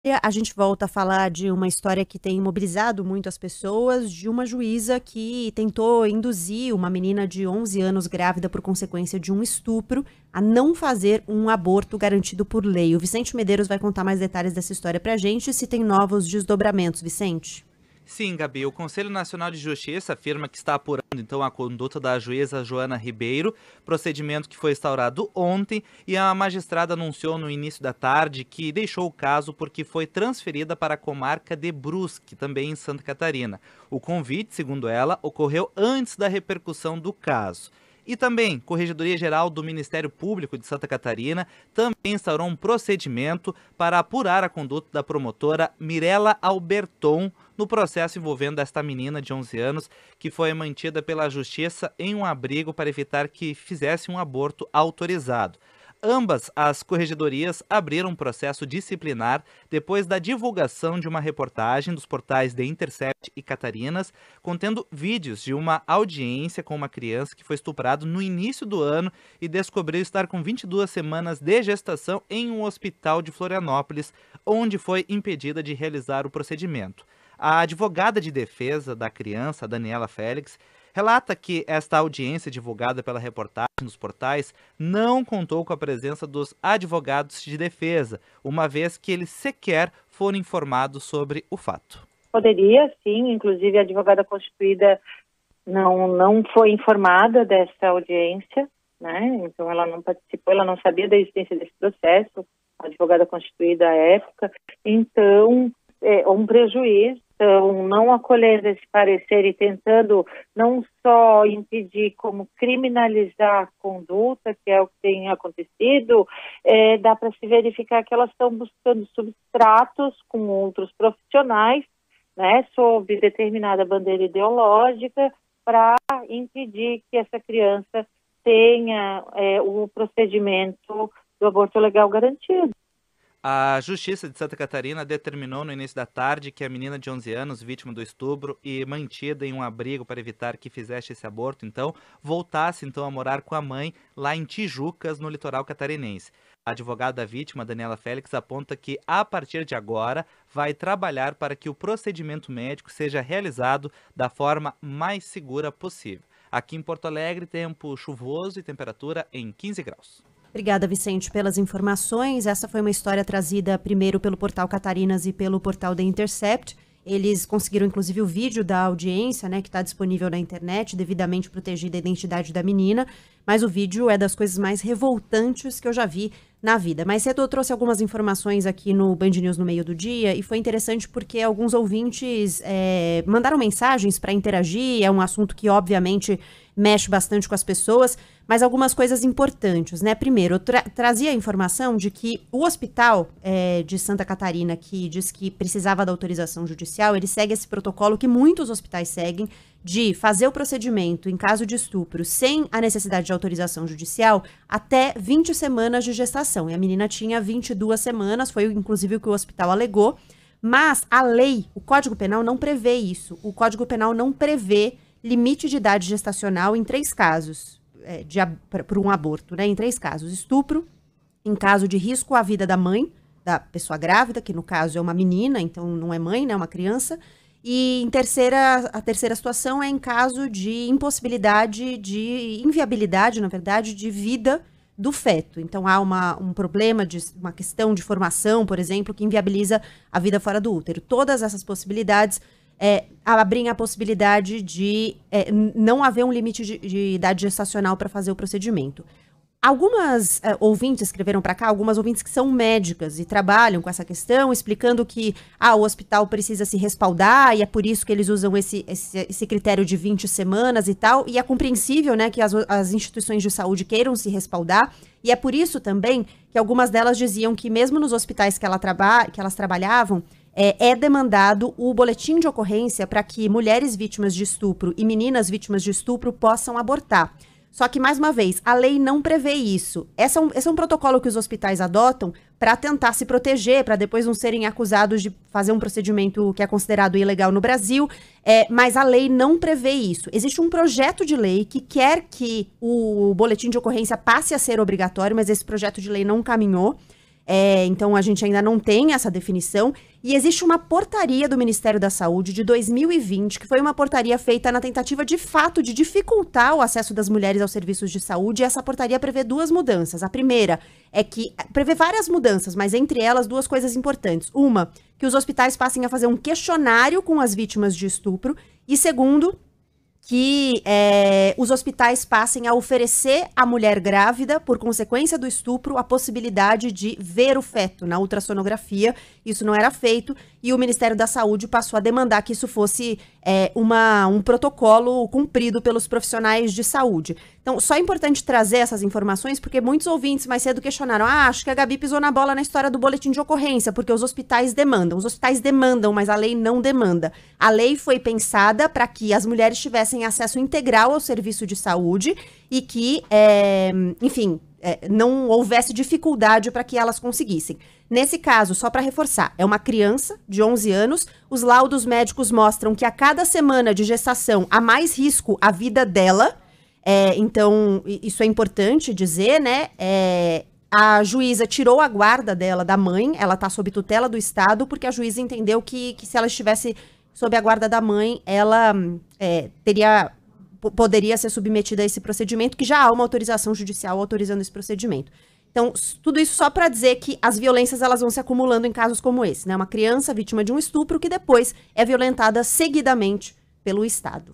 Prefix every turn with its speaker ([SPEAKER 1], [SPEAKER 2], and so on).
[SPEAKER 1] A gente volta a falar de uma história que tem mobilizado muito as pessoas, de uma juíza que tentou induzir uma menina de 11 anos grávida por consequência de um estupro a não fazer um aborto garantido por lei. O Vicente Medeiros vai contar mais detalhes dessa história pra gente e se tem novos desdobramentos, Vicente.
[SPEAKER 2] Sim, Gabi, o Conselho Nacional de Justiça afirma que está apurando então a conduta da juíza Joana Ribeiro, procedimento que foi instaurado ontem, e a magistrada anunciou no início da tarde que deixou o caso porque foi transferida para a comarca de Brusque, também em Santa Catarina. O convite, segundo ela, ocorreu antes da repercussão do caso. E também, Corregedoria Geral do Ministério Público de Santa Catarina também instaurou um procedimento para apurar a conduta da promotora Mirela Alberton no processo envolvendo esta menina de 11 anos que foi mantida pela Justiça em um abrigo para evitar que fizesse um aborto autorizado. Ambas as corregedorias abriram um processo disciplinar depois da divulgação de uma reportagem dos portais The Intercept e Catarinas, contendo vídeos de uma audiência com uma criança que foi estuprada no início do ano e descobriu estar com 22 semanas de gestação em um hospital de Florianópolis, onde foi impedida de realizar o procedimento. A advogada de defesa da criança, Daniela Félix, relata que esta audiência divulgada pela reportagem nos portais não contou com a presença dos advogados de defesa, uma vez que eles sequer foram informados sobre o fato.
[SPEAKER 3] Poderia, sim, inclusive a advogada constituída não foi informada dessa audiência, né? Então ela não participou, ela não sabia da existência desse processo, a advogada constituída à época, então é um prejuízo. Então, não acolhendo esse parecer e tentando não só impedir, como criminalizar a conduta, que é o que tem acontecido, dá para se verificar que elas estão buscando substratos com outros profissionais, né, sob determinada bandeira ideológica, para impedir que essa criança tenha o procedimento do aborto legal garantido.
[SPEAKER 2] A Justiça de Santa Catarina determinou no início da tarde que a menina de 11 anos, vítima do estupro e mantida em um abrigo para evitar que fizesse esse aborto, voltasse a morar com a mãe lá em Tijucas, no litoral catarinense. A advogada da vítima, Daniela Félix, aponta que, a partir de agora, vai trabalhar para que o procedimento médico seja realizado da forma mais segura possível. Aqui em Porto Alegre, tempo chuvoso e temperatura em 15 graus.
[SPEAKER 1] Obrigada, Vicente, pelas informações. Essa foi uma história trazida primeiro pelo portal Catarinas e pelo portal The Intercept. Eles conseguiram, inclusive, o vídeo da audiência, né, que está disponível na internet, devidamente protegida a identidade da menina. Mas o vídeo é das coisas mais revoltantes que eu já vi na vida. Mais cedo eu trouxe algumas informações aqui no Band News no meio do dia e foi interessante porque alguns ouvintes mandaram mensagens para interagir. É um assunto que, obviamente, mexe bastante com as pessoas, mas algumas coisas importantes, né? Primeiro, eu trazia a informação de que o hospital de Santa Catarina, que diz que precisava da autorização judicial, ele segue esse protocolo que muitos hospitais seguem, de fazer o procedimento em caso de estupro sem a necessidade de autorização judicial até 20 semanas de gestação. E a menina tinha 22 semanas, foi inclusive o que o hospital alegou, mas a lei, o Código Penal não prevê isso. O Código Penal não prevê limite de idade gestacional em 3 casos por um aborto, né? Em 3 casos: estupro, em caso de risco à vida da mãe, da pessoa grávida, que no caso é uma menina, então não é mãe, né? É uma criança. E a terceira situação é em caso de inviabilidade, na verdade, de vida do feto. Então há um problema, uma questão de formação, por exemplo, que inviabiliza a vida fora do útero. Todas essas possibilidades abrem a possibilidade de não haver um limite de idade gestacional para fazer o procedimento. Algumas ouvintes escreveram para cá, algumas ouvintes que são médicas e trabalham com essa questão, explicando que o hospital precisa se respaldar e é por isso que eles usam esse critério de 20 semanas e tal. E é compreensível, né, que as instituições de saúde queiram se respaldar. E é por isso também que algumas delas diziam que mesmo nos hospitais que elas trabalhavam, é demandado o boletim de ocorrência para que mulheres vítimas de estupro e meninas vítimas de estupro possam abortar. Só que, mais uma vez, a lei não prevê isso. Esse é um protocolo que os hospitais adotam para tentar se proteger, para depois não serem acusados de fazer um procedimento que é considerado ilegal no Brasil, mas a lei não prevê isso. Existe um projeto de lei que quer que o boletim de ocorrência passe a ser obrigatório, mas esse projeto de lei não caminhou. Então a gente ainda não tem essa definição. E existe uma portaria do Ministério da Saúde de 2020, que foi uma portaria feita na tentativa de fato de dificultar o acesso das mulheres aos serviços de saúde. E essa portaria prevê 2 mudanças. A primeira é que prevê várias mudanças, mas entre elas 2 coisas importantes. Uma, que os hospitais passem a fazer um questionário com as vítimas de estupro. E segundo, que os hospitais passem a oferecer à mulher grávida, por consequência do estupro, a possibilidade de ver o feto na ultrassonografia. Isso não era feito e o Ministério da Saúde passou a demandar que isso fosse um protocolo cumprido pelos profissionais de saúde. Então, só é importante trazer essas informações porque muitos ouvintes mais cedo questionaram: acho que a Gabi pisou na bola na história do boletim de ocorrência, porque os hospitais demandam. Os hospitais demandam, mas a lei não demanda. A lei foi pensada para que as mulheres tivessem acesso integral ao serviço de saúde e que, não houvesse dificuldade para que elas conseguissem. Nesse caso, só para reforçar, é uma criança de 11 anos, os laudos médicos mostram que a cada semana de gestação há mais risco à vida dela, então isso é importante dizer, né? A juíza tirou a guarda dela da mãe, ela está sob tutela do Estado, porque a juíza entendeu que se ela estivesse sob a guarda da mãe, ela poderia ser submetida a esse procedimento, que já há uma autorização judicial autorizando esse procedimento. Então, tudo isso só para dizer que as violências elas vão se acumulando em casos como esse, né? Uma criança vítima de um estupro que depois é violentada seguidamente pelo Estado.